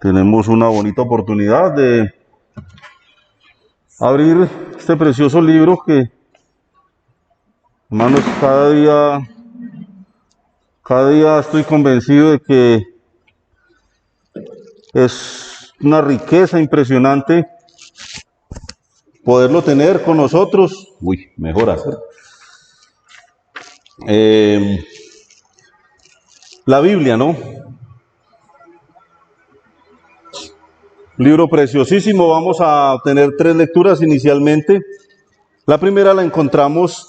tenemos una bonita oportunidad de abrir este precioso libro que, hermanos, cada día estoy convencido de que es una riqueza impresionante poderlo tener con nosotros. Uy, mejor hacer. La Biblia, ¿no? Libro preciosísimo. Vamos a tener 3 lecturas inicialmente. La primera la encontramos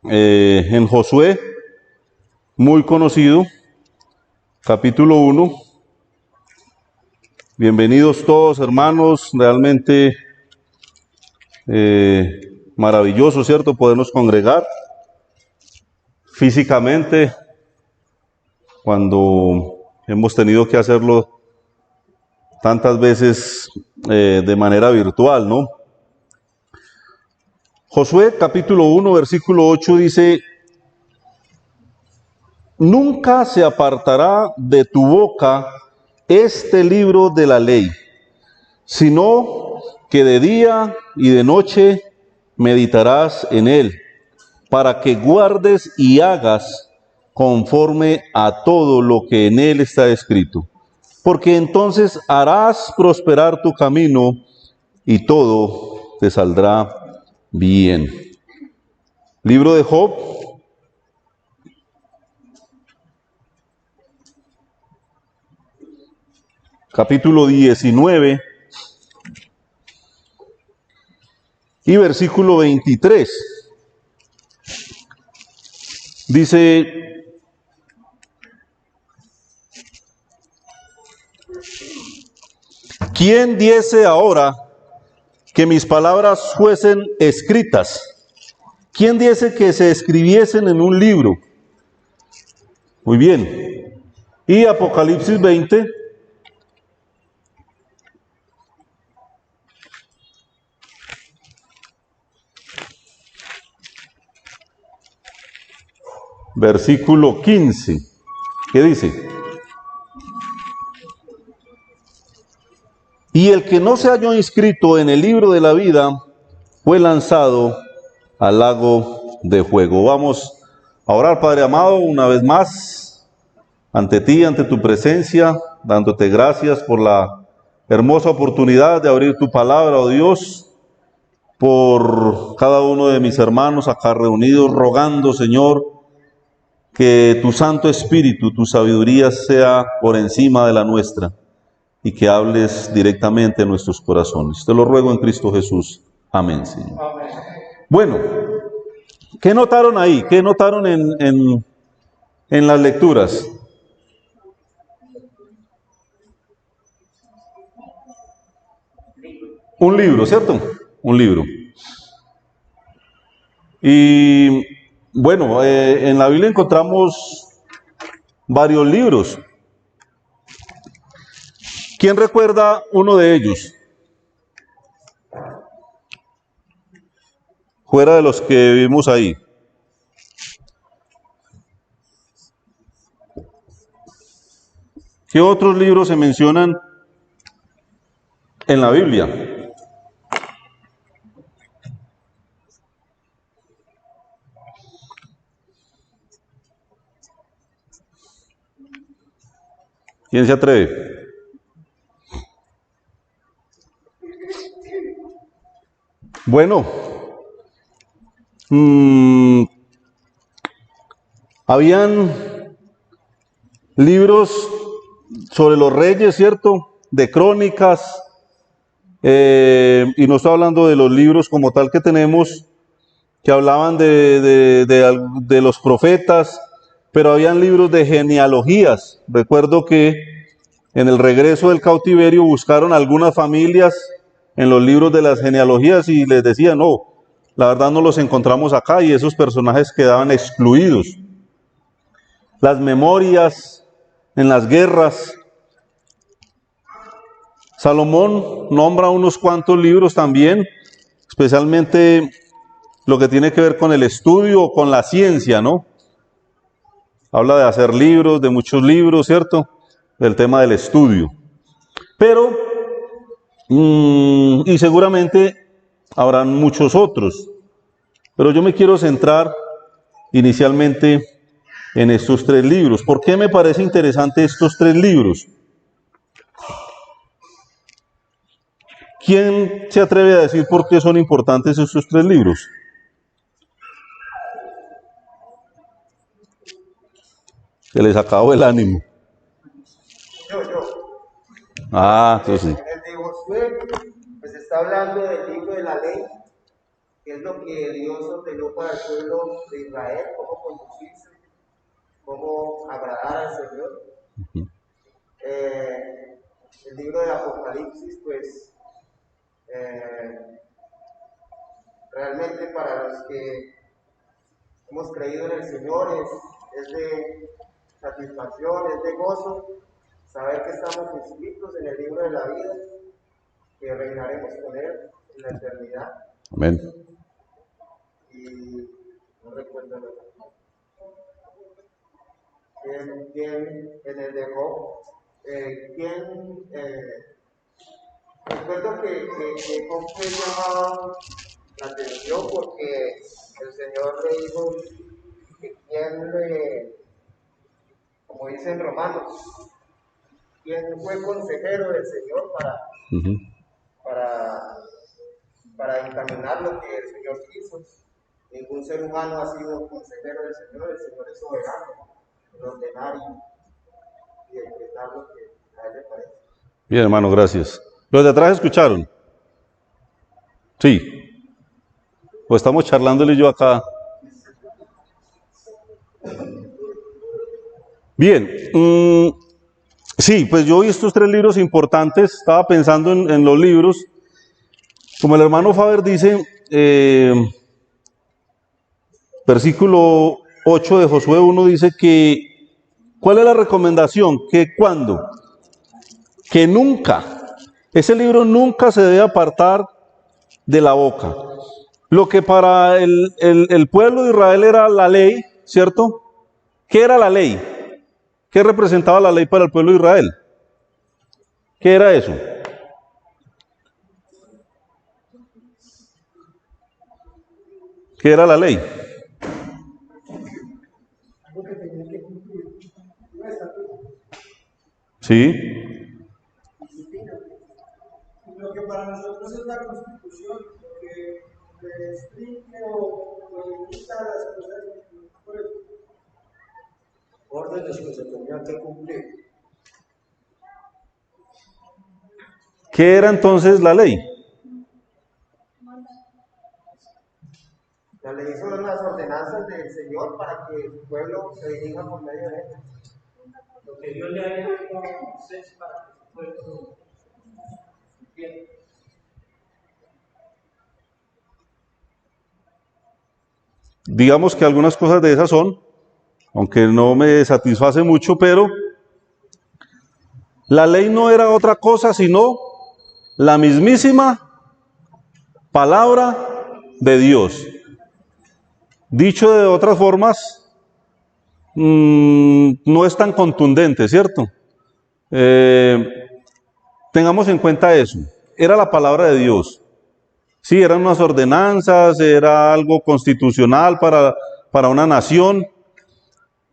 en Josué, muy conocido, capítulo 1. Bienvenidos todos, hermanos, realmente maravilloso, ¿cierto? Podernos congregar físicamente cuando hemos tenido que hacerlo tantas veces de manera virtual, ¿no? Josué capítulo 1, versículo 8 dice: nunca se apartará de tu boca este libro de la ley, sino que de día y de noche meditarás en él, para que guardes y hagas conforme a todo lo que en él está escrito. Porque entonces harás prosperar tu camino y todo te saldrá bien. Libro de Job, capítulo 19 y versículo 23. Dice: ¿quién diese ahora que mis palabras fuesen escritas? ¿Quién diese que se escribiesen en un libro? Muy bien. Y Apocalipsis 20, versículo 15. ¿Qué dice? Y el que no se halló inscrito en el libro de la vida fue lanzado al lago de fuego. Vamos a orar, Padre amado, una vez más ante ti, ante tu presencia, dándote gracias por la hermosa oportunidad de abrir tu palabra, oh Dios, por cada uno de mis hermanos acá reunidos, rogando, Señor, que tu Santo Espíritu, tu sabiduría sea por encima de la nuestra y que hables directamente a nuestros corazones. Te lo ruego en Cristo Jesús. Amén, Señor. Amén. Bueno, ¿qué notaron ahí? ¿Qué notaron en las lecturas? Un libro, ¿cierto? Un libro. Y bueno, en la Biblia encontramos varios libros. ¿Quién recuerda uno de ellos? Fuera de los que vimos ahí. ¿Qué otros libros se mencionan en la Biblia? ¿Quién se atreve? Bueno, habían libros sobre los reyes, ¿cierto? De crónicas, y no estoy hablando de los libros como tal que tenemos, que hablaban de los profetas, pero habían libros de genealogías. Recuerdo que en el regreso del cautiverio buscaron algunas familias en los libros de las genealogías y les decían: no, la verdad no los encontramos acá, y esos personajes quedaban excluidos. Las memorias en las guerras. Salomón nombra unos cuantos libros también, especialmente lo que tiene que ver con el estudio o con la ciencia, ¿no? Habla de hacer libros, de muchos libros, ¿cierto? Del tema del estudio. Pero, y seguramente habrán muchos otros, pero yo me quiero centrar inicialmente en estos 3 libros. ¿Por qué me parece interesante estos 3 libros? ¿Quién se atreve a decir por qué son importantes estos 3 libros? Se les acabó el ánimo. Yo. Ah, eso sí. El de Josué, pues está hablando del libro de la ley, que es lo que Dios ordenó para el pueblo de Israel, cómo conducirse, cómo agradar al Señor. El libro de Apocalipsis, pues realmente para los que hemos creído en el Señor es de satisfacción, es de gozo, saber que estamos inscritos en el libro de la vida, que reinaremos con Él en la eternidad. Amén. Y no recuerdo quién en el de Job, recuerdo que Job fue llamado la atención porque el Señor le dijo que como dice en Romanos, quién fue consejero del Señor para encaminar lo que el Señor quiso. Ningún ser humano ha sido consejero del Señor, el Señor es soberano, el ordenar y decretar lo que a Él le parece. Bien, hermano, gracias. ¿Los de atrás escucharon? Sí. Pues estamos charlándole yo acá. Bien. Sí, pues yo vi estos 3 libros importantes. Estaba pensando en los libros. Como el hermano Faber dice, versículo 8 de Josué 1 dice que, ¿cuál es la recomendación? Que cuando, que nunca, ese libro nunca se debe apartar de la boca. Lo que para el pueblo de Israel era la ley, ¿cierto? ¿Qué era la ley? ¿Qué representaba la ley para el pueblo de Israel? ¿Qué era eso? ¿Qué era la ley? Sí. Lo que para nosotros es la Constitución, lo que restringe o limita las cosas por eso. Órdenes que se tenían que cumplir. ¿Qué era entonces la ley? La ley son las ordenanzas del Señor para que el pueblo se dirija por medio de ellas. Lo que Dios le haya dado a Moisés para que el pueblo bien. Digamos que algunas cosas de esas son, aunque no me satisface mucho, pero la ley no era otra cosa sino la mismísima palabra de Dios. Dicho de otras formas, no es tan contundente, ¿cierto? Tengamos en cuenta eso. Era la palabra de Dios. Sí, eran unas ordenanzas, era algo constitucional para una nación,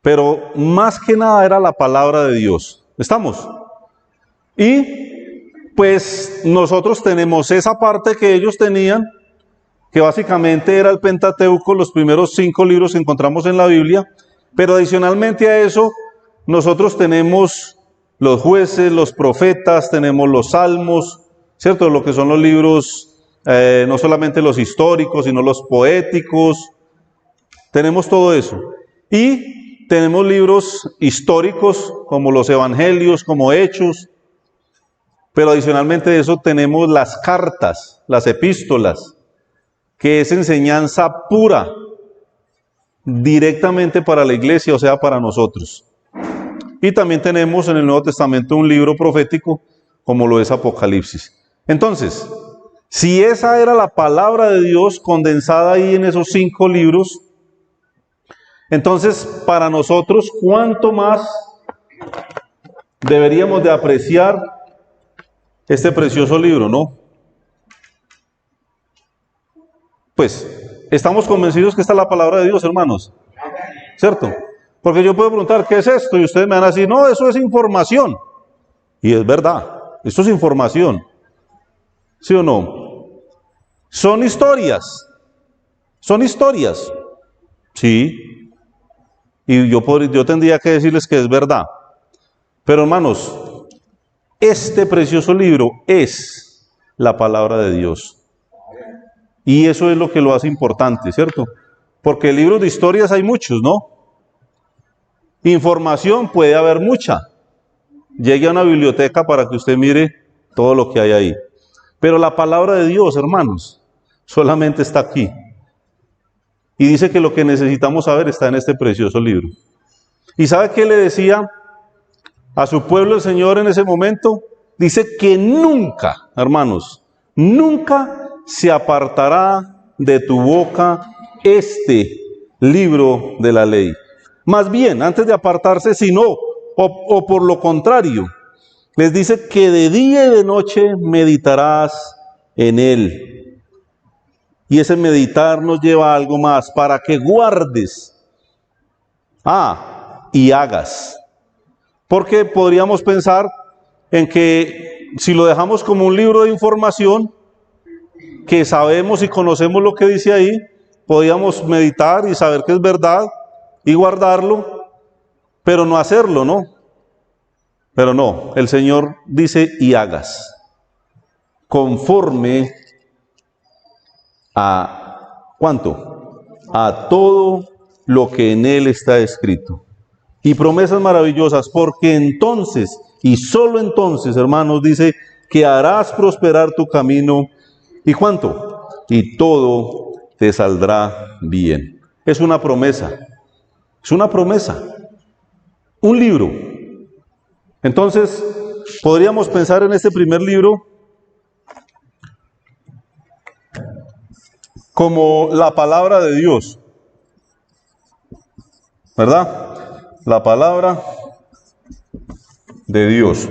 pero más que nada era la palabra de Dios. ¿Estamos? Y pues nosotros tenemos esa parte que ellos tenían, que básicamente era el Pentateuco, los primeros 5 libros que encontramos en la Biblia, pero adicionalmente a eso, nosotros tenemos los jueces, los profetas, tenemos los salmos, ¿cierto? Lo que son los libros, no solamente los históricos, sino los poéticos, tenemos todo eso. Y tenemos libros históricos, como los evangelios, como Hechos, pero adicionalmente de eso tenemos las cartas, las epístolas, que es enseñanza pura, directamente para la iglesia, o sea, para nosotros. Y también tenemos en el Nuevo Testamento un libro profético, como lo es Apocalipsis. Entonces, si esa era la palabra de Dios condensada ahí en esos 5 libros, entonces para nosotros, ¿cuánto más deberíamos de apreciar este precioso libro, ¿no? Pues, estamos convencidos que esta es la palabra de Dios, hermanos, ¿cierto? Porque yo puedo preguntar, ¿qué es esto? Y ustedes me van a decir, no, eso es información. Y es verdad, esto es información. ¿Sí o no? Son historias. Son historias. Sí. Y yo tendría que decirles que es verdad. Pero hermanos, este precioso libro es la palabra de Dios. Y eso es lo que lo hace importante, ¿cierto? Porque libros de historias hay muchos, ¿no? Información puede haber mucha. Llegue a una biblioteca para que usted mire todo lo que hay ahí. Pero la palabra de Dios, hermanos, solamente está aquí. Y dice que lo que necesitamos saber está en este precioso libro. ¿Y sabe qué le decía a su pueblo el Señor en ese momento? Dice que nunca, hermanos, nunca se apartará de tu boca este libro de la ley. Más bien, antes de apartarse, sino, o por lo contrario, les dice que de día y de noche meditarás en él. Y ese meditar nos lleva a algo más, para que guardes, y hagas. Porque podríamos pensar en que si lo dejamos como un libro de información, que sabemos y conocemos lo que dice ahí, podríamos meditar y saber que es verdad y guardarlo, pero no hacerlo, ¿no? Pero no, el Señor dice y hagas, conforme a ¿cuánto? A todo lo que en él está escrito. Y promesas maravillosas, porque entonces, y solo entonces, hermanos, dice que harás prosperar tu camino. ¿Y cuánto? Y todo te saldrá bien. Es una promesa. Es una promesa. Un libro. Entonces, podríamos pensar en este primer libro como la palabra de Dios, ¿verdad? La palabra de Dios.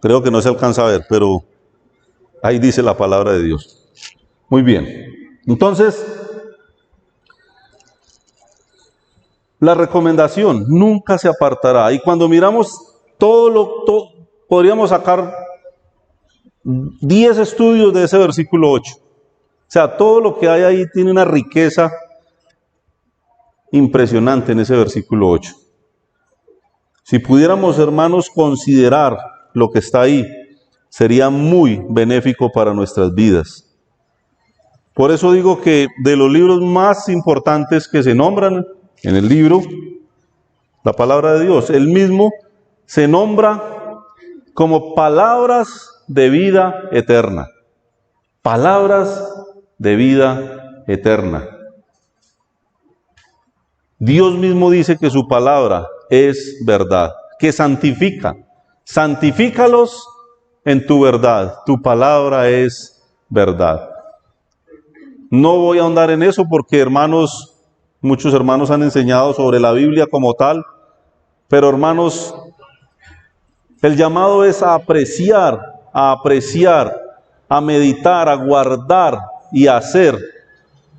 Creo que no se alcanza a ver, pero ahí dice la palabra de Dios. Muy bien. Entonces, la recomendación nunca se apartará. Y cuando miramos podríamos sacar 10 estudios de ese versículo 8. O sea, todo lo que hay ahí tiene una riqueza impresionante en ese versículo 8. Si pudiéramos, hermanos, considerar lo que está ahí, sería muy benéfico para nuestras vidas. Por eso digo que de los libros más importantes que se nombran en el libro, la palabra de Dios, él mismo se nombra como palabras de vida eterna. Palabras de vida eterna. Dios mismo dice que su palabra es verdad, que santifica. Santifícalos en tu verdad. Tu palabra es verdad. No voy a ahondar en eso porque, hermanos, muchos hermanos han enseñado sobre la Biblia como tal, pero hermanos, el llamado es a apreciar, a meditar, a guardar y a hacer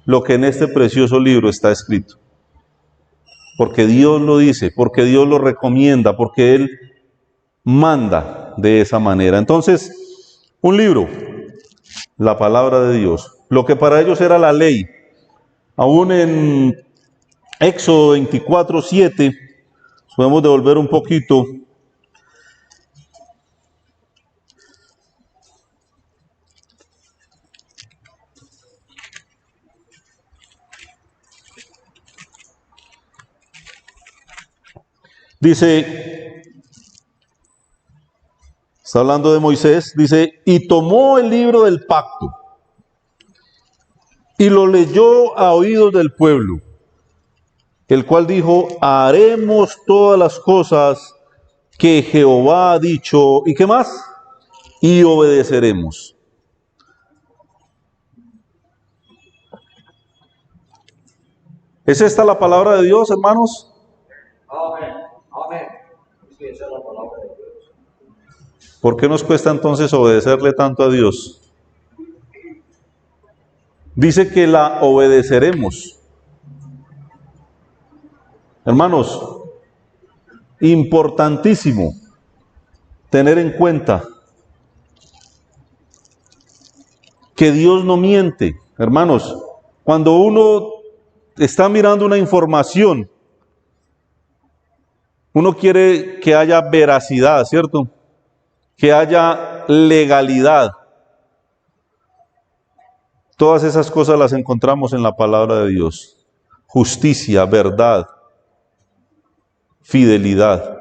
lo que en este precioso libro está escrito. Porque Dios lo dice, porque Dios lo recomienda, porque Él manda de esa manera. Entonces, un libro, la palabra de Dios, lo que para ellos era la ley. Aún en Éxodo 24:7, podemos devolver un poquito. Dice, está hablando de Moisés, dice, y tomó el libro del pacto y lo leyó a oídos del pueblo, el cual dijo, haremos todas las cosas que Jehová ha dicho, ¿y qué más? Y obedeceremos. ¿Es esta la palabra de Dios, hermanos? Amén. Amén. Sí, esa es la palabra de Dios. ¿Por qué nos cuesta entonces obedecerle tanto a Dios? Dice que la obedeceremos. Hermanos, importantísimo tener en cuenta que Dios no miente. Hermanos, cuando uno está mirando una información, uno quiere que haya veracidad, ¿cierto? Que haya legalidad. Todas esas cosas las encontramos en la palabra de Dios. Justicia, verdad, fidelidad.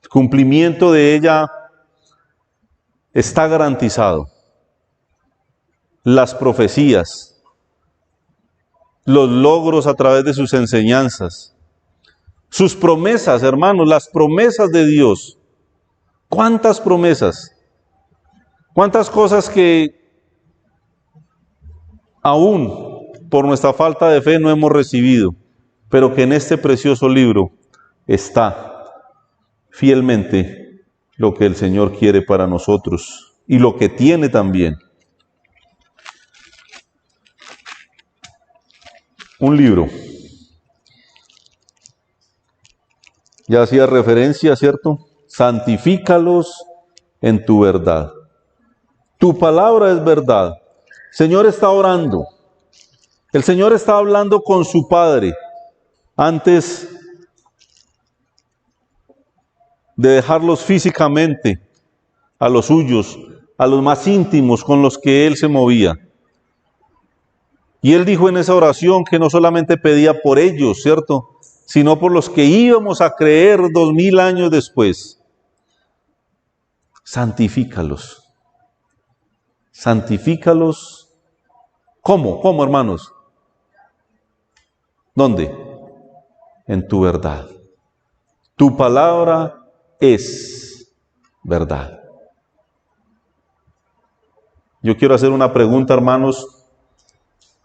El cumplimiento de ella está garantizado. Las profecías, los logros a través de sus enseñanzas, sus promesas, hermanos, las promesas de Dios. ¿Cuántas promesas? ¿Cuántas cosas que aún por nuestra falta de fe no hemos recibido, pero que en este precioso libro está fielmente lo que el Señor quiere para nosotros y lo que tiene también? Un libro. Ya hacía referencia, ¿cierto? Santifícalos en tu verdad. Tu palabra es verdad. El Señor está orando. El Señor está hablando con su Padre antes de dejarlos físicamente a los suyos, a los más íntimos con los que Él se movía. Y Él dijo en esa oración que no solamente pedía por ellos, ¿cierto?, sino por los que íbamos a creer 2000 años después. Santifícalos. Santifícalos. ¿Cómo? ¿Cómo, hermanos? ¿Dónde? En tu verdad. Tu palabra es verdad. Yo quiero hacer una pregunta, hermanos.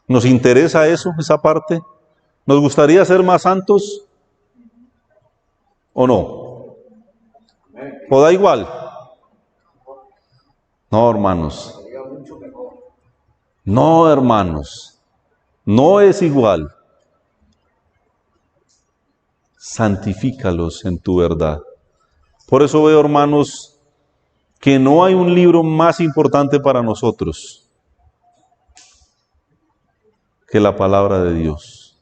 ¿Nos interesa eso, esa parte? ¿Nos gustaría ser más santos? ¿O no? ¿O da igual? No, hermanos. No, hermanos. No es igual. Santifícalos en tu verdad. Por eso veo, hermanos, que no hay un libro más importante para nosotros que la palabra de Dios.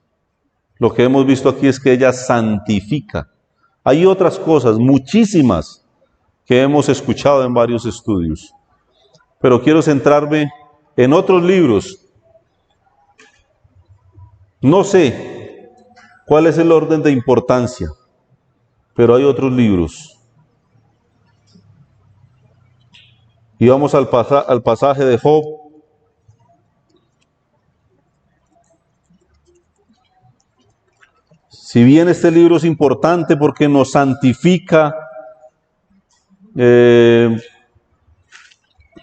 Lo que hemos visto aquí es que ella santifica. Hay otras cosas, muchísimas, que hemos escuchado en varios estudios. Pero quiero centrarme en otros libros. No sé cuál es el orden de importancia, pero hay otros libros. Y vamos al pasaje de Job. Si bien este libro es importante porque nos santifica,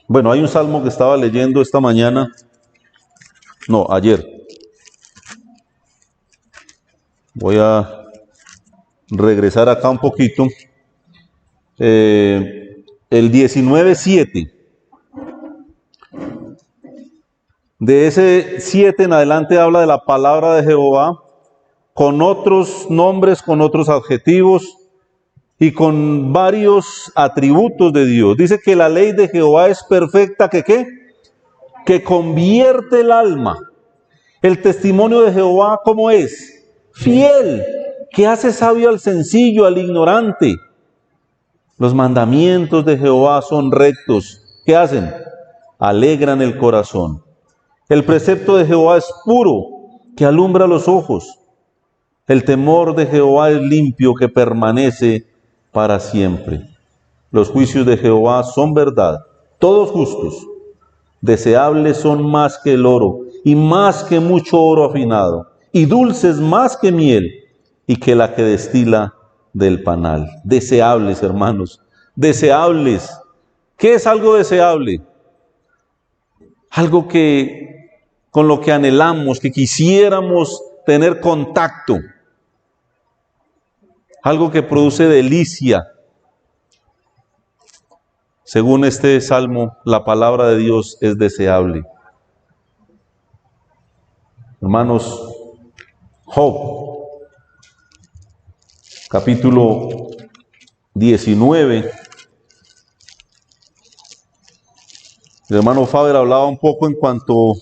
bueno, hay un salmo que estaba leyendo esta mañana, no, ayer. Voy a regresar acá un poquito. El 19:7. De ese 7 en adelante habla de la palabra de Jehová, con otros nombres, con otros adjetivos y con varios atributos de Dios. Dice que la ley de Jehová es perfecta, que ¿qué? Que convierte el alma. El testimonio de Jehová, ¿cómo es? Fiel, que hace sabio al sencillo, al ignorante. Los mandamientos de Jehová son rectos. ¿Qué hacen? Alegran el corazón. El precepto de Jehová es puro, que alumbra los ojos. El temor de Jehová es limpio, que permanece para siempre. Los juicios de Jehová son verdad, todos justos. Deseables son más que el oro, y más que mucho oro afinado, y dulces más que miel, y que la que destila del panal. Deseables, hermanos, deseables. ¿Qué es algo deseable? Algo que con lo que anhelamos, que quisiéramos tener contacto. Algo que produce delicia. según este salmo, la palabra de Dios es deseable. Hermanos, Job, capítulo 19. El hermano Faber hablaba un poco en cuanto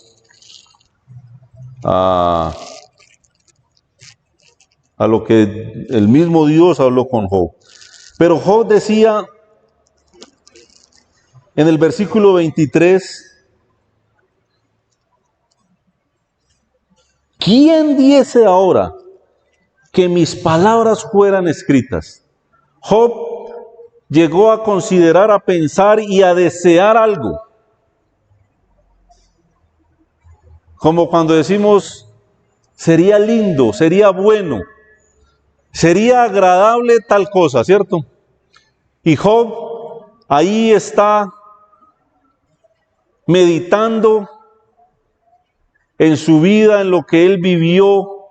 a lo que el mismo Dios habló con Job. Pero Job decía en el versículo 23, ¿quién diese ahora que mis palabras fueran escritas? Job llegó a considerar, a pensar y a desear algo. Como cuando decimos, sería lindo, sería bueno, sería agradable tal cosa, ¿cierto? Y Job ahí está meditando en su vida, en lo que él vivió,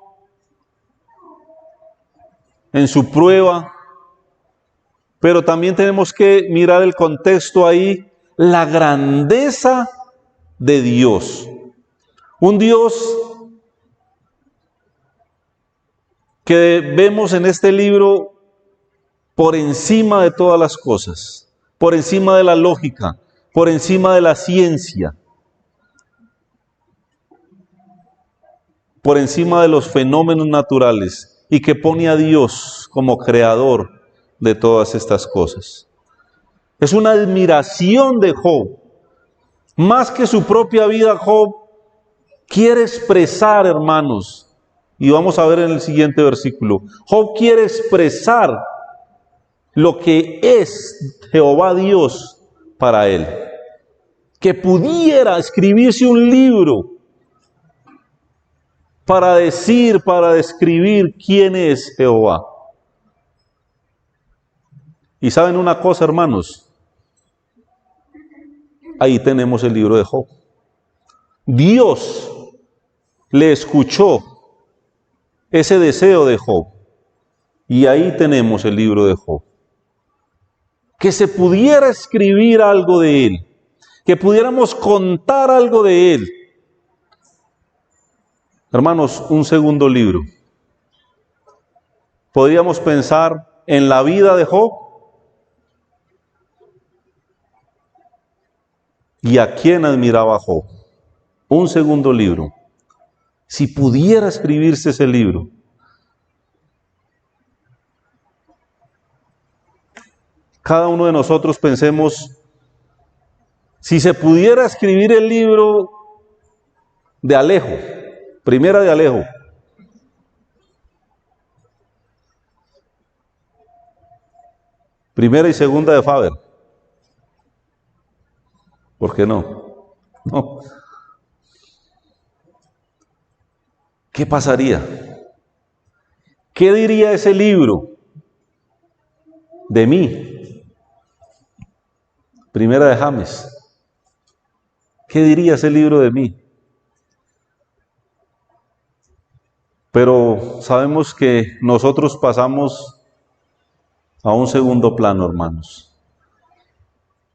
en su prueba. Pero también tenemos que mirar el contexto ahí, la grandeza de Dios. Un Dios que vemos en este libro por encima de todas las cosas, por encima de la lógica, por encima de la ciencia, por encima de los fenómenos naturales, y que pone a Dios como creador de todas estas cosas. Es una admiración de Job. Más que su propia vida, Job quiere expresar, hermanos, y vamos a ver en el siguiente versículo, Job quiere expresar lo que es Jehová Dios para él. Que pudiera escribirse un libro para decir, para describir quién es Jehová. Y saben una cosa, hermanos, ahí tenemos el libro de Job. Dios le escuchó ese deseo de Job, y ahí tenemos el libro de Job. Que se pudiera escribir algo de él, que pudiéramos contar algo de él. Hermanos, un segundo libro. Podríamos pensar en la vida de Job y a quién admiraba Job. Un segundo libro. Si pudiera escribirse ese libro, cada uno de nosotros pensemos, si se pudiera escribir el libro de Alejo, primera de Alejo, primera y segunda de Faber, ¿por qué no? No. ¿Qué pasaría? ¿Qué diría ese libro de mí? Primera de James. ¿Qué diría ese libro de mí? Pero sabemos que nosotros pasamos a un segundo plano, hermanos.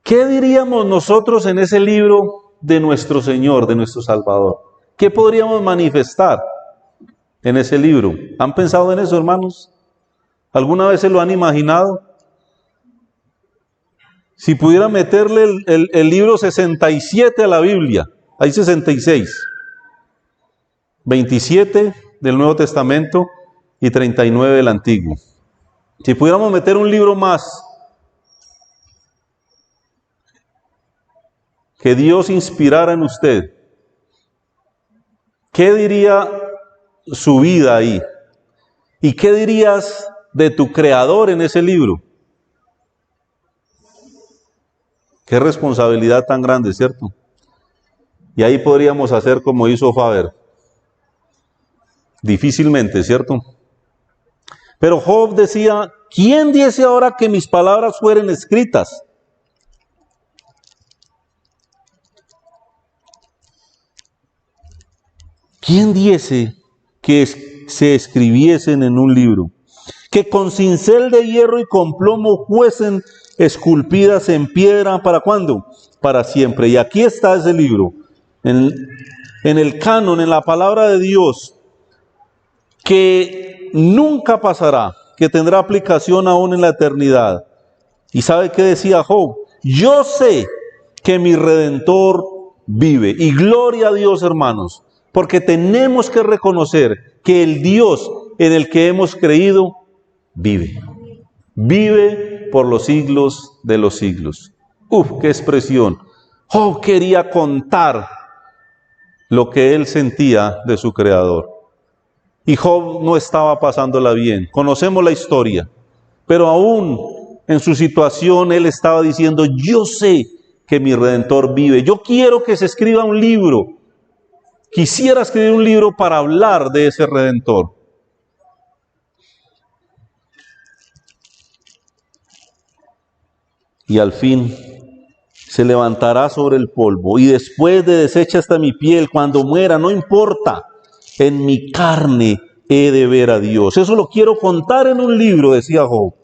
¿Qué diríamos nosotros en ese libro de nuestro Señor, de nuestro Salvador? ¿Qué podríamos manifestar en ese libro? ¿Han pensado en eso, hermanos? ¿Alguna vez se lo han imaginado? Si pudiera meterle el libro 67 a la Biblia, hay 66, 27 del Nuevo Testamento y 39 del Antiguo. Si pudiéramos meter un libro más, que Dios inspirara en usted, ¿qué diría su vida ahí? ¿Y qué dirías de tu Creador en ese libro? Qué responsabilidad tan grande, ¿cierto? Y ahí podríamos hacer como hizo Faber. Difícilmente, ¿cierto? Pero Job decía, ¿quién diese ahora que mis palabras fueran escritas? ¿Quién diese que se escribiesen en un libro? que con cincel de hierro y con plomo fuesen esculpidas en piedra, ¿para cuándo? Para siempre. Y aquí está ese libro, en el canon, en la palabra de Dios, que nunca pasará, que tendrá aplicación aún en la eternidad. ¿Y sabe qué decía Job? Yo sé que mi Redentor vive. Y gloria a Dios, hermanos, porque tenemos que reconocer que el Dios en el que hemos creído vive. Vive por los siglos de los siglos. ¡Uf, qué expresión! Job quería contar lo que él sentía de su Creador. Y Job no estaba pasándola bien. Conocemos la historia. Pero aún en su situación él estaba diciendo, yo sé que mi Redentor vive. Yo quiero que se escriba un libro. Quisiera escribir un libro para hablar de ese Redentor. Y al fin se levantará sobre el polvo, y después de deshecha hasta mi piel, cuando muera, no importa, en mi carne he de ver a Dios. Eso lo quiero contar en un libro, decía Job,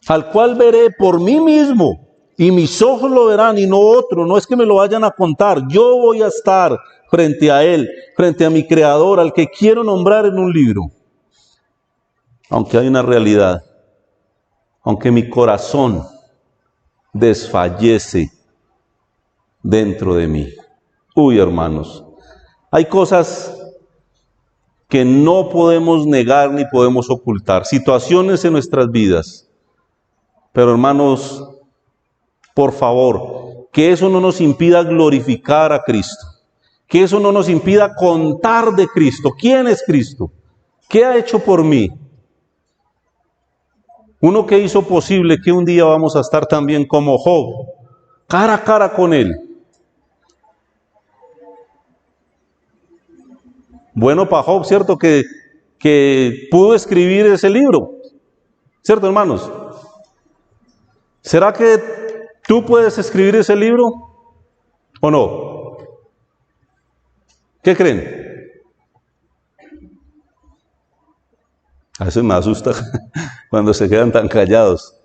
al cual veré por mí mismo, y mis ojos lo verán y no otro. No es que me lo vayan a contar, yo voy a estar frente a Él, frente a mi Creador, al que quiero nombrar en un libro. Aunque hay una realidad, aunque mi corazón desfallece dentro de mí. Uy, hermanos, hay cosas que no podemos negar ni podemos ocultar, situaciones en nuestras vidas. Pero hermanos, por favor, que eso no nos impida glorificar a Cristo, que eso no nos impida contar de Cristo. ¿Quién es Cristo? ¿Qué ha hecho por mí? Uno que hizo posible que un día vamos a estar también como Job, cara a cara con Él. Bueno para Job, ¿cierto? Que pudo escribir ese libro, ¿cierto, hermanos? ¿Será que tú puedes escribir ese libro o no? ¿Qué creen? A veces me asusta cuando se quedan tan callados.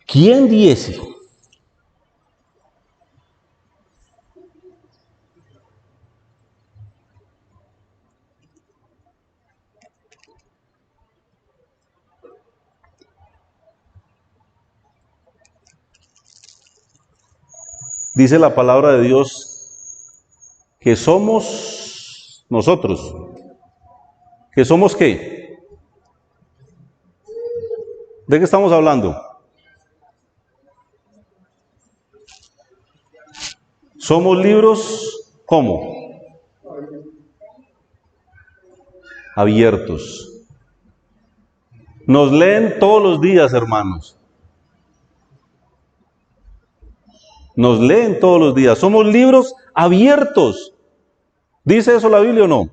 ¿Quién diese? Dice la palabra de Dios que somos nosotros. ¿Que somos qué? ¿De qué estamos hablando? Somos libros, ¿cómo? Abiertos. Nos leen todos los días, hermanos. Nos leen todos los días. Somos libros abiertos. ¿Dice eso la Biblia o no?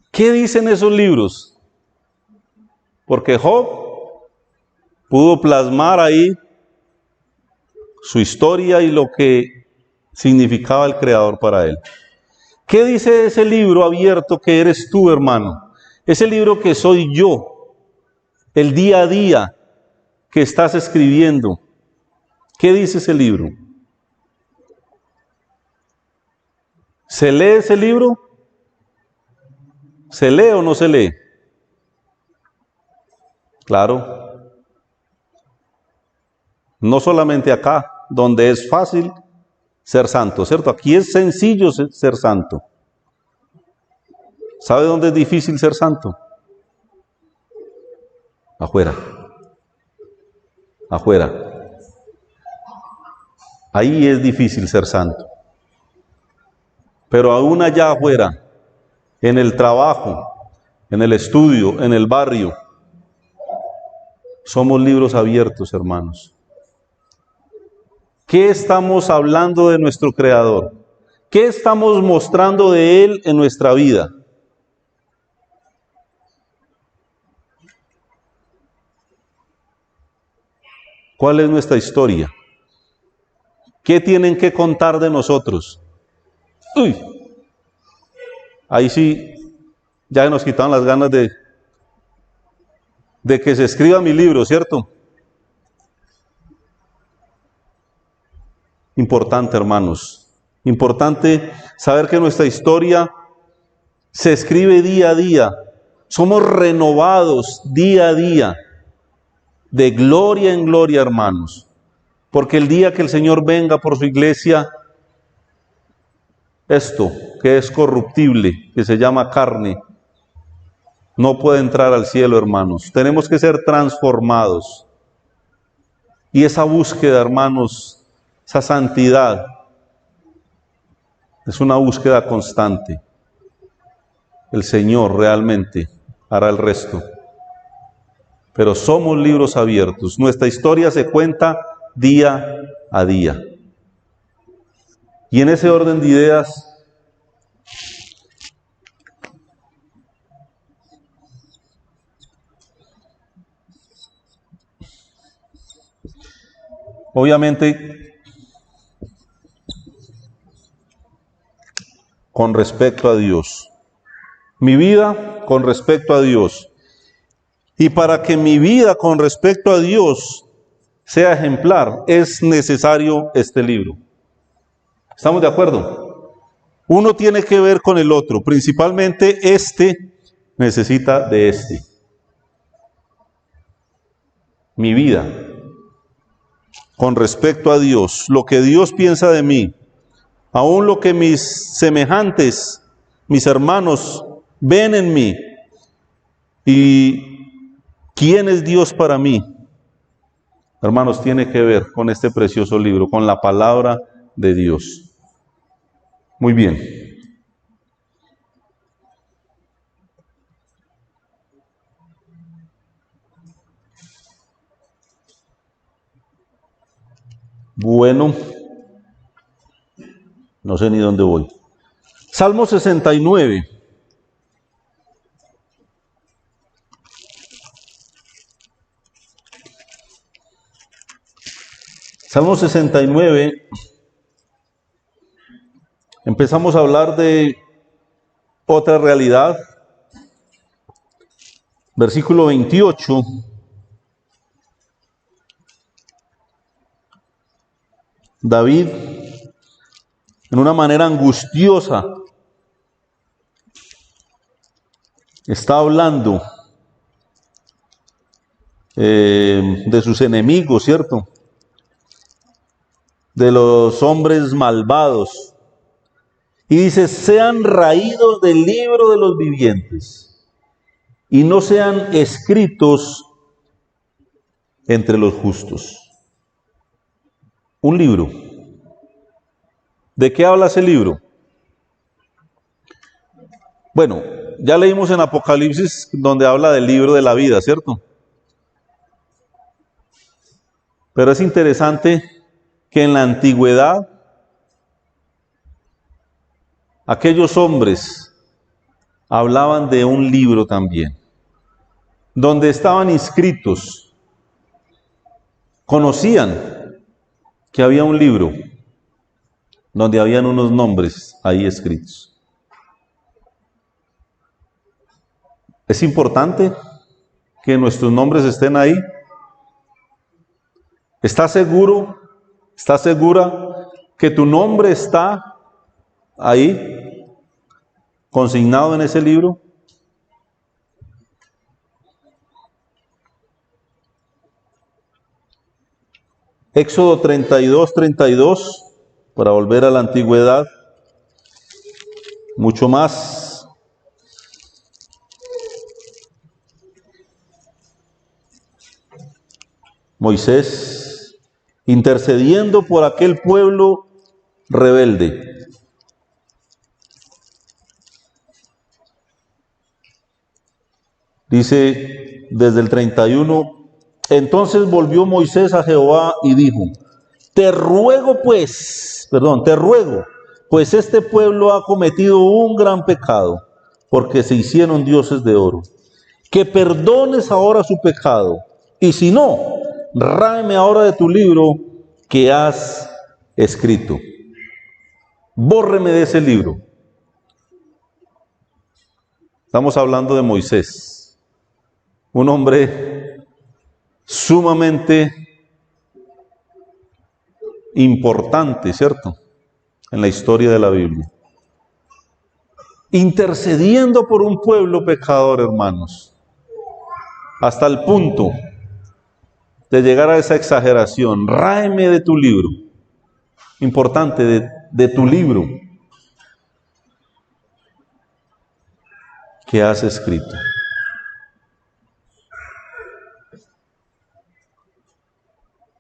¿Qué dicen esos libros? Porque Job pudo plasmar ahí su historia y lo que significaba el Creador para él. ¿Qué dice ese libro abierto que eres tú, hermano? Ese libro que soy yo, el día a día que estás escribiendo. ¿Qué dice ese libro? ¿Se lee ese libro? ¿Se lee o no se lee? Claro. No solamente acá, donde es fácil ser santo, ¿cierto? Aquí es sencillo ser santo. ¿Sabe dónde es difícil ser santo? Afuera. Afuera. Ahí es difícil ser santo. Pero aún allá afuera, en el trabajo, en el estudio, en el barrio, somos libros abiertos, hermanos. ¿Qué estamos hablando de nuestro Creador? ¿Qué estamos mostrando de Él en nuestra vida? ¿Cuál es nuestra historia? ¿Qué tienen que contar de nosotros? Uy, ahí sí Ya nos quitaron las ganas de que se escriba mi libro, ¿cierto? Importante, hermanos. Importante saber que nuestra historia se escribe día a día. Somos renovados día a día, de gloria en gloria, hermanos. Porque el día que el Señor venga por su iglesia, esto que es corruptible, que se llama carne, no puede entrar al cielo, hermanos. Tenemos que ser transformados. Y esa búsqueda, hermanos, esa santidad, es una búsqueda constante. El Señor realmente hará el resto. Pero somos libros abiertos. Nuestra historia se cuenta día a día. Y en ese orden de ideas, obviamente, con respecto a Dios. Mi vida con respecto a Dios. Y para que mi vida con respecto a Dios sea ejemplar, es necesario este libro. ¿Estamos de acuerdo? Uno tiene que ver con el otro. Principalmente este necesita de este. Mi vida con respecto a Dios, lo que Dios piensa de mí, aún lo que mis semejantes, mis hermanos, ven en mí, y quién es Dios para mí, hermanos, tiene que ver con este precioso libro, con la palabra de Dios. Muy bien. Bueno, no sé ni dónde voy. Salmo 69. Salmo 69. Empezamos a hablar de otra realidad. Versículo 28. David, en una manera angustiosa, está hablando de sus enemigos, ¿cierto? De los hombres malvados. Y dice, sean raídos del libro de los vivientes y no sean escritos entre los justos. Un libro. ¿De qué habla ese libro? Bueno, ya leímos en Apocalipsis donde habla del libro de la vida, ¿cierto? Pero es interesante que en la antigüedad aquellos hombres hablaban de un libro también, donde estaban inscritos, conocían que había un libro donde habían unos nombres ahí escritos. Es importante que nuestros nombres estén ahí. ¿Estás seguro? ¿Estás segura que tu nombre está ahí, consignado en ese libro? Éxodo 32, para volver a la antigüedad, mucho más. Moisés intercediendo por aquel pueblo rebelde. Dice desde el 31, entonces volvió Moisés a Jehová y dijo, te ruego, pues este pueblo ha cometido un gran pecado, porque se hicieron dioses de oro, que perdones ahora su pecado, y si no, ráeme ahora de tu libro que has escrito. Bórreme de ese libro. Estamos hablando de Moisés, un hombre sumamente importante, ¿cierto?, en la historia de la Biblia. Intercediendo por un pueblo pecador, hermanos, hasta el punto de llegar a esa exageración. Ráeme de tu libro, importante, de tu libro que has escrito.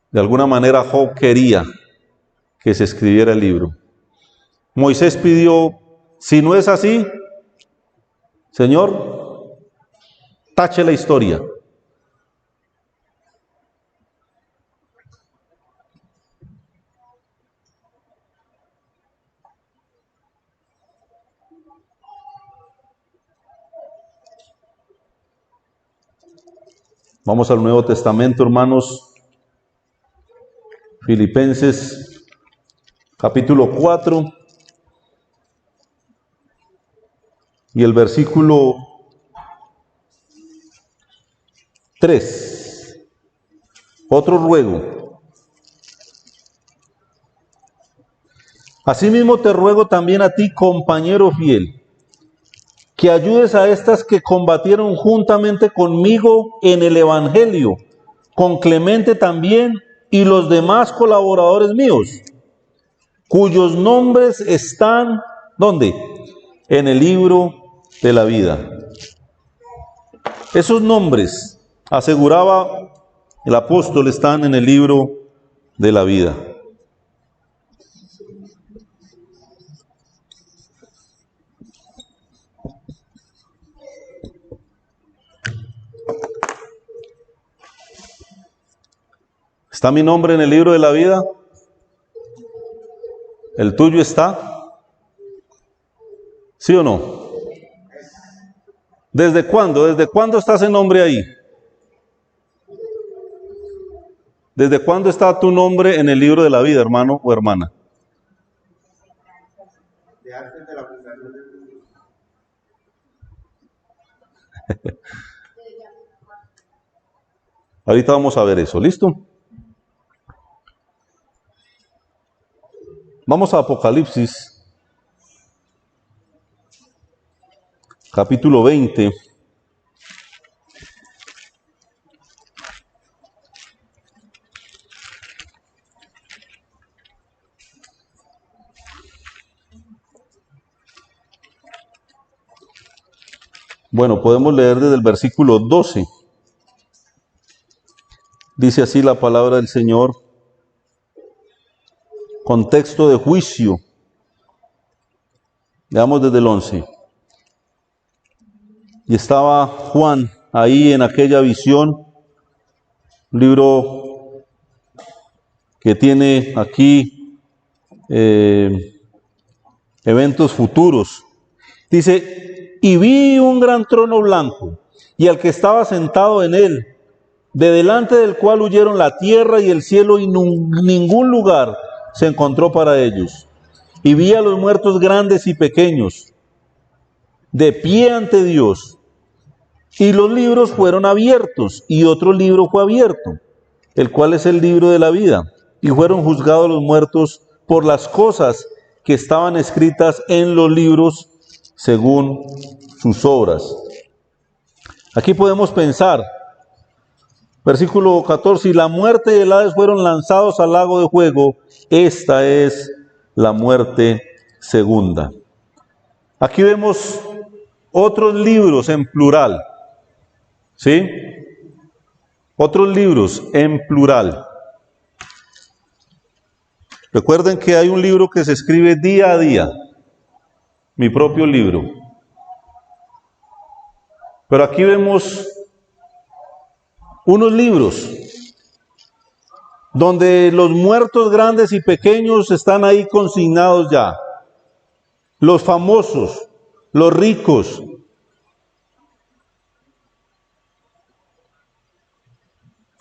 De alguna manera Job quería que se escribiera el libro. Moisés pidió, si no es así, Señor, tache la historia. Vamos al Nuevo Testamento, hermanos. Filipenses, capítulo 4, y el versículo 3. Otro ruego. Asimismo te ruego también a ti, compañero fiel, que ayudes a estas que combatieron juntamente conmigo en el Evangelio, con Clemente también y los demás colaboradores míos, cuyos nombres están, ¿dónde? En el libro de la vida. Esos nombres, aseguraba el apóstol, están en el libro de la vida. ¿Está mi nombre en el libro de la vida? ¿El tuyo está? ¿Sí o no? ¿Desde cuándo? ¿Desde cuándo está ese nombre ahí? ¿Desde cuándo está tu nombre en el libro de la vida, hermano o hermana? De antes de la fundación del mundo. Ahorita vamos a ver eso, ¿listo? Vamos a Apocalipsis, capítulo 20. Bueno, podemos leer desde el versículo 12. Dice así la palabra del Señor. Contexto de juicio. Veamos desde el 11. Y estaba Juan ahí en aquella visión, un libro que tiene aquí eventos futuros. Dice, y vi un gran trono blanco, y al que estaba sentado en él, de delante del cual huyeron la tierra y el cielo, y ningún lugar se encontró para ellos. Y vi a los muertos grandes y pequeños, de pie ante Dios. Y los libros fueron abiertos, y otro libro fue abierto, el cual es el libro de la vida. Y fueron juzgados los muertos por las cosas que estaban escritas en los libros según sus obras. Aquí podemos pensar, versículo 14, y la muerte y el Hades fueron lanzados al lago de fuego. Esta es la muerte segunda. Aquí vemos otros libros en plural, ¿sí? Otros libros en plural. Recuerden que hay un libro que se escribe día a día, mi propio libro. Pero aquí vemos unos libros donde los muertos grandes y pequeños están ahí consignados ya. Los famosos, los ricos.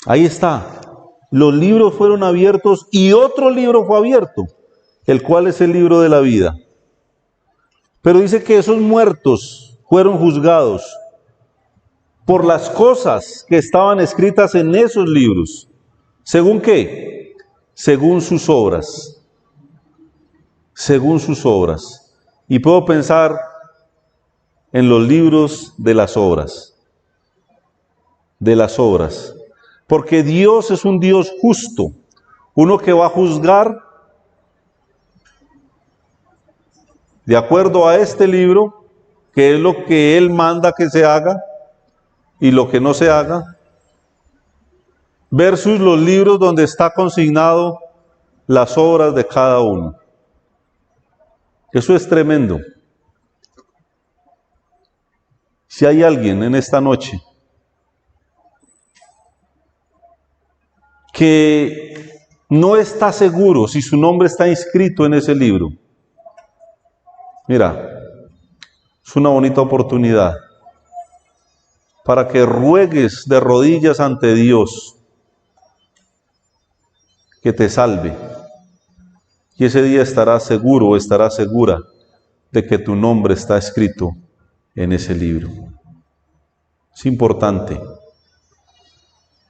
Ahí está. Los libros fueron abiertos y otro libro fue abierto, el cual es el libro de la vida. Pero dice que esos muertos fueron juzgados por las cosas que estaban escritas en esos libros. ¿Según qué? Según sus obras. Según sus obras. Y puedo pensar en los libros de las obras. De las obras. Porque Dios es un Dios justo. Uno que va a juzgar de acuerdo a este libro, que es lo que Él manda que se haga y lo que no se haga, versus los libros donde está consignado las obras de cada uno. Eso es tremendo. Si hay alguien en esta noche que no está seguro si su nombre está inscrito en ese libro, mira, es una bonita oportunidad para que ruegues de rodillas ante Dios que te salve. Y ese día estarás seguro o estarás segura de que tu nombre está escrito en ese libro. Es importante,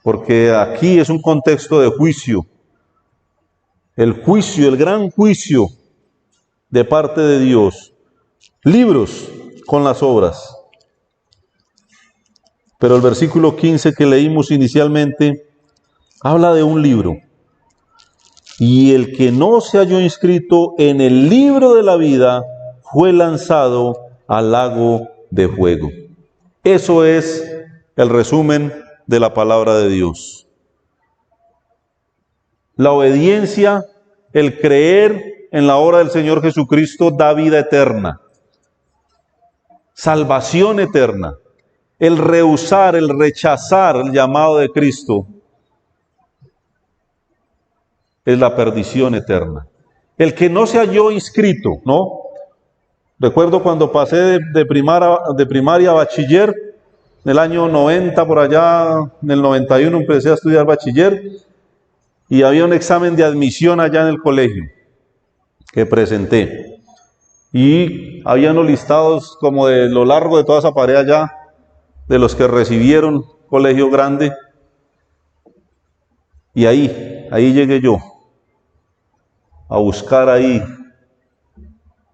porque aquí es un contexto de juicio. El juicio, el gran juicio de parte de Dios. Libros con las obras. Pero el versículo 15 que leímos inicialmente habla de un libro. Y el que no se halló inscrito en el libro de la vida fue lanzado al lago de fuego. Eso es el resumen de la palabra de Dios. La obediencia, el creer en la obra del Señor Jesucristo da vida eterna, salvación eterna. El rehusar, el rechazar el llamado de Cristo es la perdición eterna. El que no se halló inscrito, ¿no? Recuerdo cuando pasé de primaria a bachiller, en el año 90, por allá, en el 91 empecé a estudiar bachiller, y había un examen de admisión allá en el colegio que presenté. Y había unos listados como de lo largo de toda esa pared allá, de los que recibieron colegio grande. Y ahí llegué yo, a buscar ahí,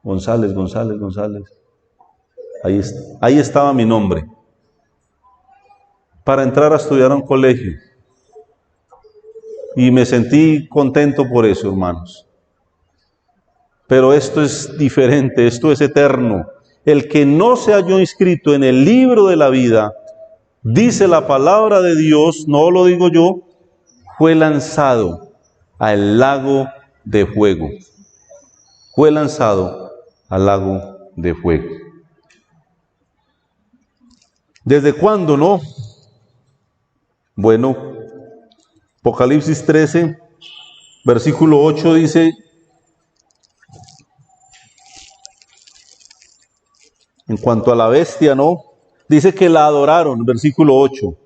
González. Ahí estaba mi nombre, para entrar a estudiar a un colegio. Y me sentí contento por eso, hermanos. Pero esto es diferente, esto es eterno. El que no se halló inscrito en el libro de la vida, dice la palabra de Dios, no lo digo yo, fue lanzado al lago de fuego. Fue lanzado al lago de fuego. ¿Desde cuándo, no? Bueno, Apocalipsis 13, versículo 8 dice: en cuanto a la bestia, ¿no? Dice que la adoraron, versículo 8.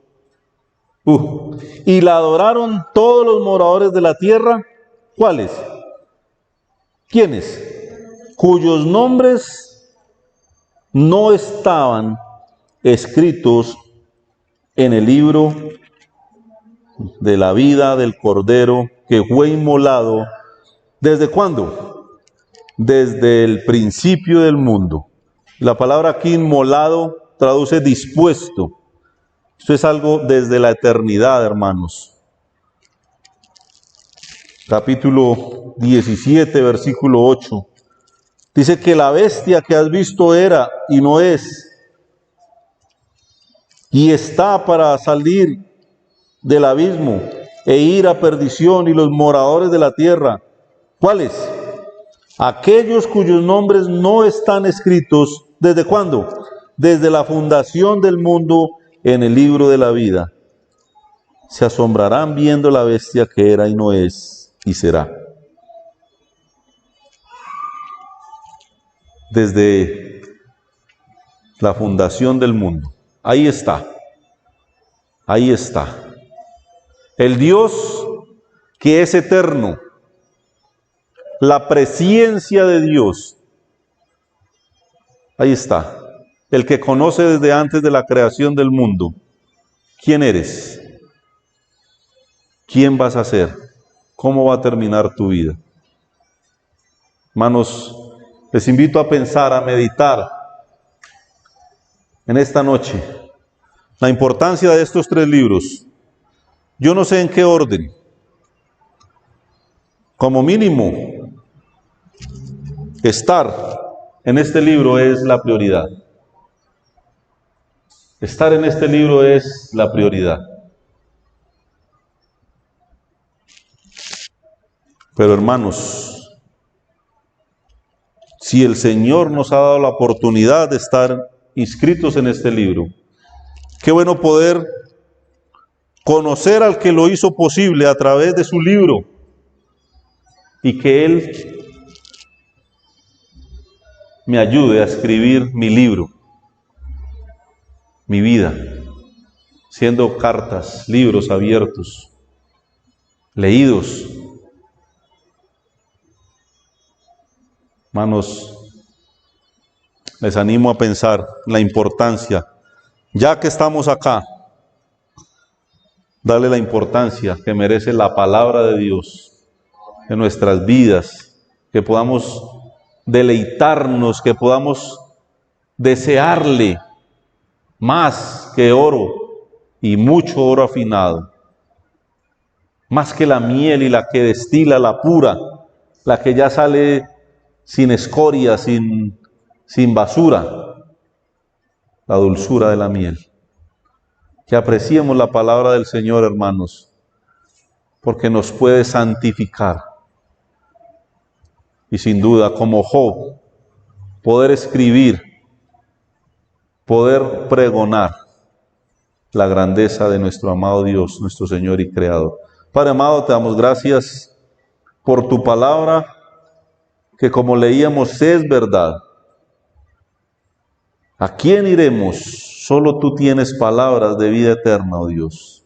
Y la adoraron todos los moradores de la tierra. ¿Cuáles? ¿Quiénes? Cuyos nombres no estaban escritos en el libro de la vida del Cordero que fue inmolado. ¿Desde cuándo? Desde el principio del mundo. La palabra aquí inmolado traduce dispuesto. Esto es algo desde la eternidad, hermanos. Capítulo 17, versículo 8. Dice que la bestia que has visto era y no es, y está para salir del abismo e ir a perdición, y los moradores de la tierra. ¿Cuáles? Aquellos cuyos nombres no están escritos. ¿Desde cuándo? Desde la fundación del mundo en el libro de la vida. Se asombrarán viendo la bestia que era y no es y será. Desde la fundación del mundo. Ahí está. Ahí está. El Dios que es eterno. La presencia de Dios. Ahí está. el que conoce desde antes de la creación del mundo, ¿quién eres? ¿Quién vas a ser? ¿Cómo va a terminar tu vida? Hermanos, les invito a pensar, a meditar en esta noche la importancia de estos 3 libros. Yo no sé en qué orden. Como mínimo, estar en este libro es la prioridad. Estar en este libro es la prioridad. Pero hermanos, si el Señor nos ha dado la oportunidad de estar inscritos en este libro, qué bueno poder conocer al que lo hizo posible a través de su libro y que Él me ayude a escribir mi libro, mi vida, siendo cartas, libros abiertos, leídos. Hermanos, les animo a pensar la importancia, ya que estamos acá, darle la importancia que merece la palabra de Dios en nuestras vidas, que podamos deleitarnos, que podamos desearle más que oro y mucho oro afinado, más que la miel y la que destila la pura, la que ya sale sin escoria, sin basura, la dulzura de la miel. Que apreciemos la palabra del Señor, hermanos, porque nos puede santificar. Y sin duda, como Job, poder escribir, poder pregonar la grandeza de nuestro amado Dios, nuestro Señor y Creador. Padre amado, te damos gracias por tu palabra, que como leíamos es verdad. ¿A quién iremos? Solo tú tienes palabras de vida eterna, oh Dios.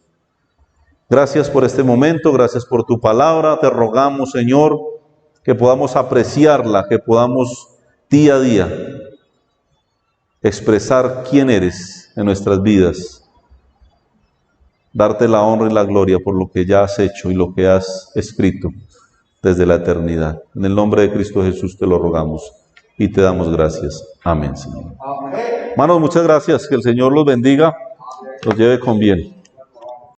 Gracias por este momento, gracias por tu palabra. Te rogamos, Señor, que podamos apreciarla, que podamos día a día expresar quién eres en nuestras vidas. Darte la honra y la gloria por lo que ya has hecho y lo que has escrito desde la eternidad. En el nombre de Cristo Jesús te lo rogamos y te damos gracias. Amén, Señor. Hermanos, muchas gracias. Que el Señor los bendiga, los lleve con bien.